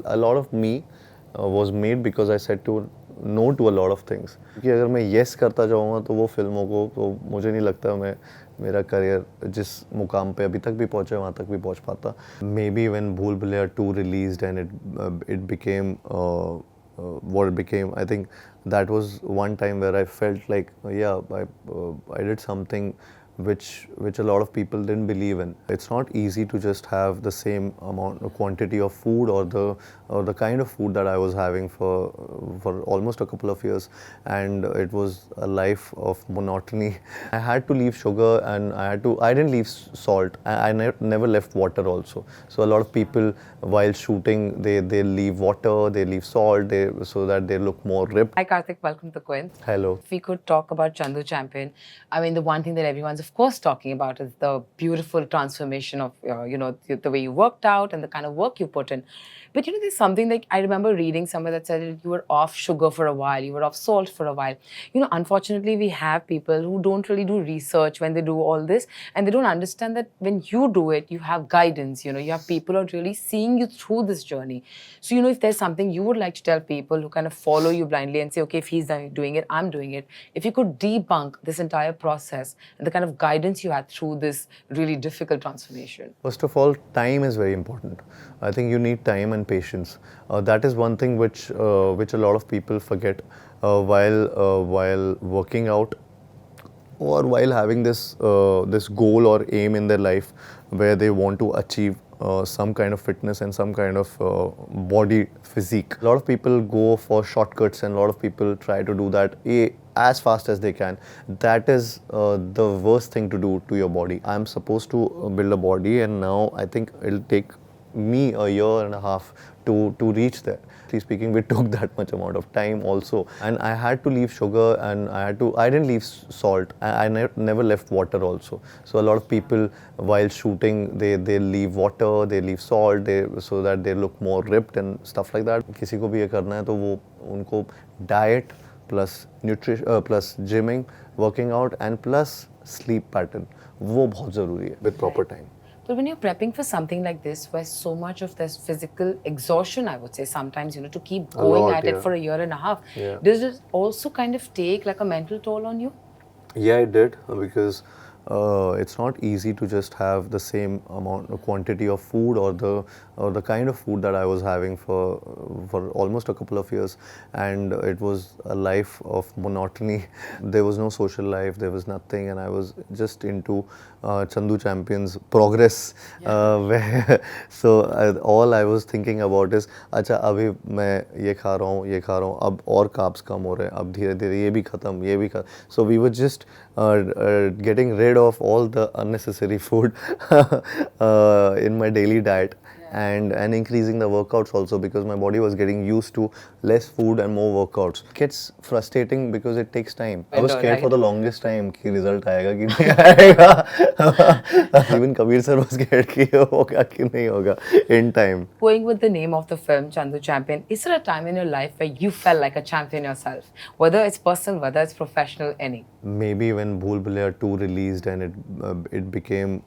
a lot of me was made because I said to no to a lot of things. क्योंकि अगर मैं yes करता जाऊँगा तो वो फिल्मों को तो मुझे नहीं लगता मैं मेरा करियर जिस मुकाम पे अभी तक भी पहुँचा वहाँ तक भी पहुँच पाता. Maybe when Bhool Bhulaiyaa 2 released and it became what it became, I think that was one time where I felt like I did something which a lot of people didn't believe in. It's not easy to just have the same amount or quantity of food or the kind of food that I was having for almost a couple of years, and it was a life of monotony. I had to leave sugar and I didn't leave salt. I never left water also. So a lot of people while shooting they leave water, they leave salt, so that they look more ripped. Hi Kartik, welcome to Quint. Hello. If we could talk about Chandu Champion, I mean the one thing that everyone's of course talking about is the beautiful transformation of the way you worked out and the kind of work you put in. But there's something like I remember reading somewhere that said you were off sugar for a while, you were off salt for a while. Unfortunately we have people who don't really do research when they do all this, and they don't understand that when you do it, you have guidance, you have people who are really seeing you through this journey. So, if there's something you would like to tell people who kind of follow you blindly and say, okay, if he's doing it, I'm doing it. If you could debunk this entire process and the kind of guidance you had through this really difficult transformation. First of all, time is very important. I think you need time and patience. That is one thing which a lot of people forget while working out or while having this goal or aim in their life where they want to achieve some kind of fitness and some kind of body physique. A lot of people go for shortcuts and a lot of people try to do that as fast as they can. That is the worst thing to do to your body. I'm supposed to build a body, and now I think it'll take me a year and a half to reach there. Speaking, we took that much amount of time also, and I had to leave sugar and I didn't leave salt. I never left water also. So a lot of people while shooting they leave water, they leave salt, so that they look more ripped and stuff like that. किसी को भी ये करना है तो वो उनको diet plus nutrition plus gymming, working out and plus sleep pattern वो बहुत ज़रूरी है with proper time. But when you're prepping for something like this, where so much of this physical exhaustion, I would say sometimes, to keep going at it for a year and a half, does it also kind of take like a mental toll on you? Yeah, it did, because it's not easy to just have the same amount or quantity of food or the kind of food that I was having for almost a couple of years, and it was a life of monotony. There was no social life, there was nothing, and I was just into Chandu Champion's progress. All I was thinking about is अच्छा अभी मैं ये खा रहा हूँ अब और carbs कम हो रहे हैं, अब धीरे धीरे ये भी खत्म. So we were just getting rid of all the unnecessary food in my daily diet, and increasing the workouts also, because my body was getting used to less food and more workouts. It gets frustrating because it takes time. I was scared for the longest time कि result आएगा कि नहीं आएगा. Even Kabir sir was scared कि होगा कि नहीं होगा in time. Going with the name of the film, Chandu Champion, is there a time in your life where you felt like a champion yourself? Whether it's personal, whether it's professional, any? Maybe when Bhool Bhulaiyaa 2 released and it became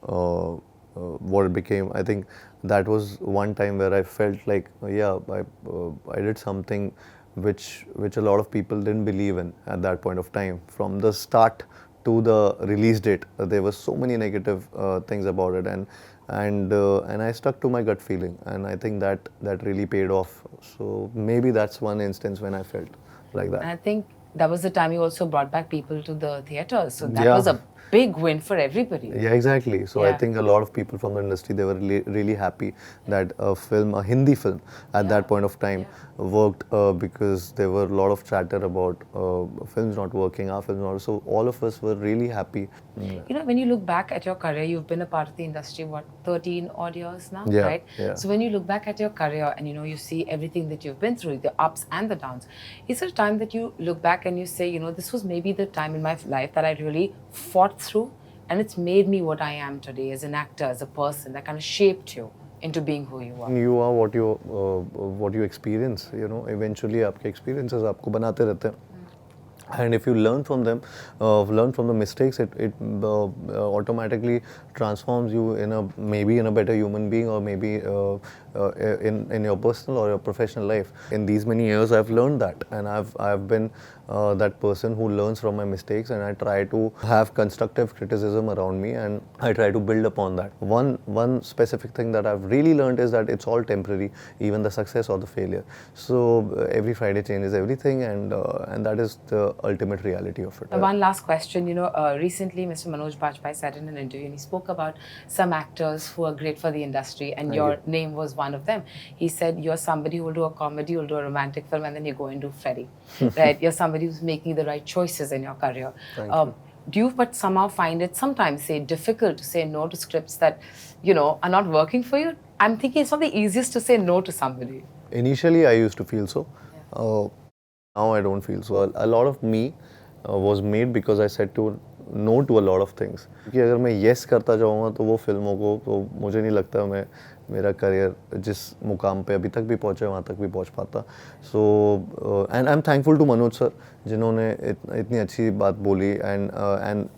what it became, I think that was one time where I felt like I did something which a lot of people didn't believe in at that point of time. From the start to the release date, there were so many negative things about it, and I stuck to my gut feeling, and I think that really paid off. So maybe that's one instance when I felt like that. And I think that was the time you also brought back people to the theatres. So that was a big win for everybody. Yeah, exactly. So I think a lot of people from the industry, they were really happy that a Hindi film at that point of time worked, because there were a lot of chatter about films not working, our films not. So all of us were really happy. When you look back at your career, you've been a part of the industry, 13 odd years now, Yeah, right? yeah. So when you look back at your career and you see everything that you've been through, the ups and the downs, is there a time that you look back and you say, this was maybe the time in my life that I really fought through, and it's made me what I am today as an actor, as a person, that kind of shaped you into being who you are? You are what you experience. Eventually आपके experiences आपको बनाते रहते हैं. And if you learn from them, learn from the mistakes, it automatically transforms you maybe in a better human being, or maybe in your personal or your professional life. In these many years, I've learned that, and I've been that person who learns from my mistakes, and I try to have constructive criticism around me, and I try to build upon that. One specific thing that I've really learned is that it's all temporary, even the success or the failure. So every Friday changes everything, and that is the ultimate reality of it. One last question. Recently Mr. Manoj Bajpayee said in an interview, and he spoke about some actors who are great for the industry, and your name was one of them. He said, you're somebody who will do a comedy, you'll do a romantic film, and then you go and do Freddy. Right? You're somebody who's making the right choices in your career. Do you but somehow find it sometimes, say, difficult to say no to scripts that, are not working for you? I'm thinking it's not the easiest to say no to somebody. Initially, I used to feel so. Now I don't feel so. A lot of me was made because I said no to a lot of things. कि अगर मैं yes करता जाऊँगा तो वो फिल्मों को तो मुझे नहीं लगता मेरा करियर जिस मुकाम पे अभी तक भी पहुँचा वहाँ तक भी पहुँच पाता. So and I'm thankful to Manoj sir जिन्होंने इतनी अच्छी बात बोली and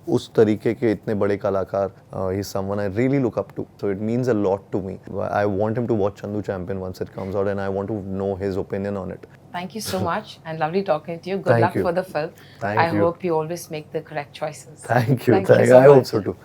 उस तरीके के इतने बड़े कलाकार, he is someone I really look up to. So it means a lot to me. I want him to watch Chandu Champion once it comes out, and I want to know his opinion on it. Thank you so much, and lovely talking to you. Good luck for the film. Thank I you. hope you always make the correct choices. Thank you. Thank you so I hope much. so too.